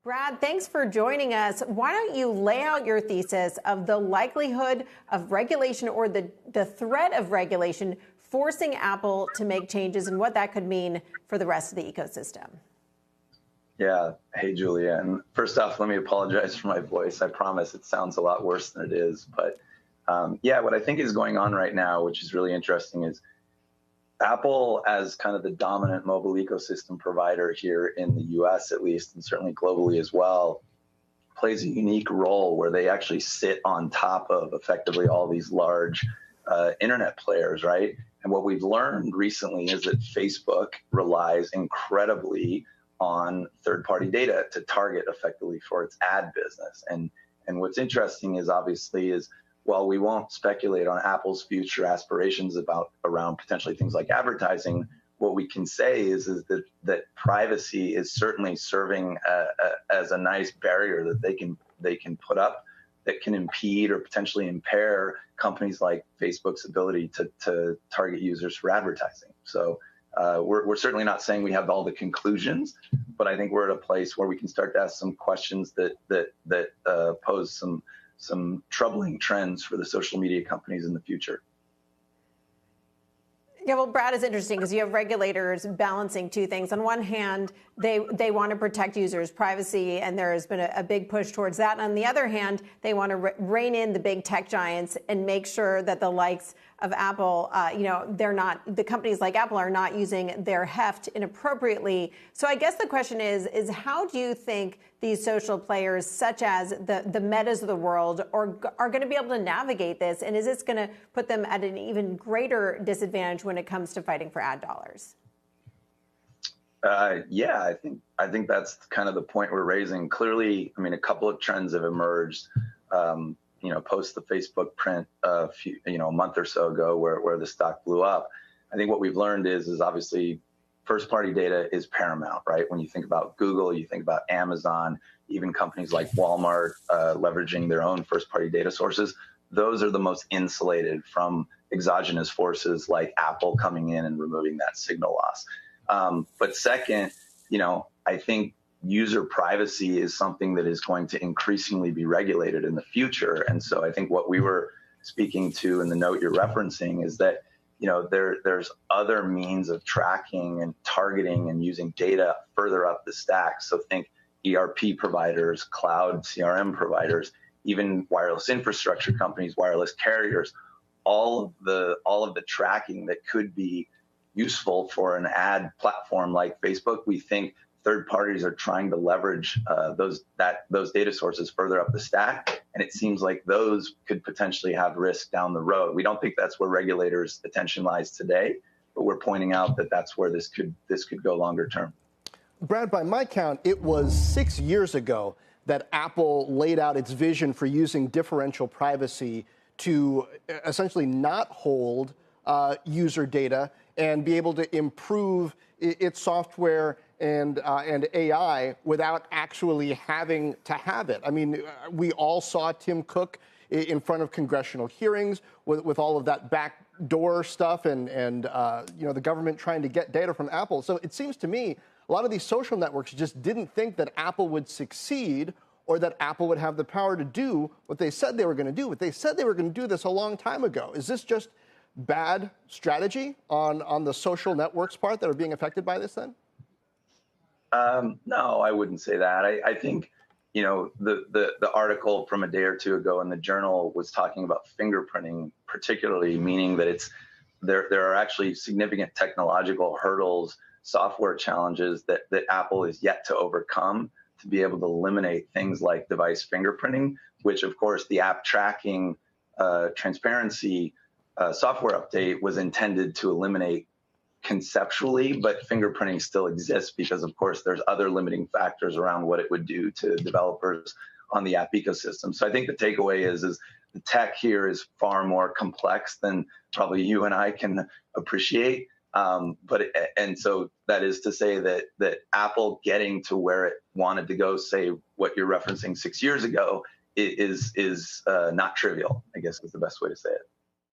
Brad, thanks for joining us. Why don't you lay out your thesis of the likelihood of regulation or the threat of regulation forcing Apple to make changes and what that could mean for the rest of the ecosystem? Yeah. Hey, Julia. And first off, let me apologize for my voice. I promise it sounds a lot worse than it is. But yeah, what I think is going on right now, which is really interesting, is Apple, as kind of the dominant mobile ecosystem provider here in the US, at least, and certainly globally as well, plays a unique role where they actually sit on top of effectively all these large internet players, right? And what we've learned recently is that Facebook relies incredibly on third-party data to target effectively for its ad business. And what's interesting is obviously is, while we won't speculate on Apple's future aspirations around potentially things like advertising, what we can say is that privacy is certainly serving as a nice barrier that they can put up that can impede or potentially impair companies like Facebook's ability to target users for advertising. So we're certainly not saying we have all the conclusions, but I think we're at a place where we can start to ask some questions that pose some troubling trends for the social media companies in the future. Yeah, well, Brad, is interesting because you have regulators balancing two things. On one hand, they want to protect users' privacy, and there has been a big push towards that. On the other hand, they want to rein in the big tech giants and make sure that the likes of Apple, the companies like Apple are not using their heft inappropriately. So I guess the question is how do you think these social players, such as the Metas of the world, are going to be able to navigate this? And is this going to put them at an even greater disadvantage when it comes to fighting for ad dollars? Yeah, I think that's kind of the point we're raising. Clearly, I mean, a couple of trends have emerged, post the Facebook print a month or so ago where the stock blew up. I think what we've learned is obviously first-party data is paramount, right? When you think about Google, you think about Amazon, even companies like Walmart leveraging their own first-party data sources. Those are the most insulated from exogenous forces like Apple coming in and removing that signal loss. But second, I think user privacy is something that is going to increasingly be regulated in the future. And so I think what we were speaking to in the note you're referencing is that, there's other means of tracking and targeting and using data further up the stack. So think ERP providers, cloud CRM providers, even wireless infrastructure companies, wireless carriers, all of the tracking that could be useful for an ad platform like Facebook. We think third parties are trying to leverage those data sources further up the stack, and it seems like those could potentially have risk down the road. We don't think that's where regulators' attention lies today, but we're pointing out that that's where this could go longer term. Brad, by my count, it was 6 years ago that Apple laid out its vision for using differential privacy to essentially not hold user data and be able to improve its software and AI without actually having to have it. I mean, we all saw Tim Cook in front of congressional hearings with all of that backdoor stuff and the government trying to get data from Apple. So it seems to me a lot of these social networks just didn't think that Apple would succeed or that Apple would have the power to do what they said they were going to do. But they said they were going to do this a long time ago. Is this just bad strategy on the social networks part that are being affected by this then? No, I wouldn't say that. I think, the article from a day or two ago in the Journal was talking about fingerprinting, particularly, meaning that there are actually significant technological hurdles, software challenges that Apple is yet to overcome to be able to eliminate things like device fingerprinting, which of course the app tracking transparency software update was intended to eliminate conceptually, but fingerprinting still exists because, of course, there's other limiting factors around what it would do to developers on the app ecosystem. So I think the takeaway is the tech here is far more complex than probably you and I can appreciate. And so that is to say that Apple getting to where it wanted to go, say what you're referencing 6 years ago, is not trivial, I guess is the best way to say it.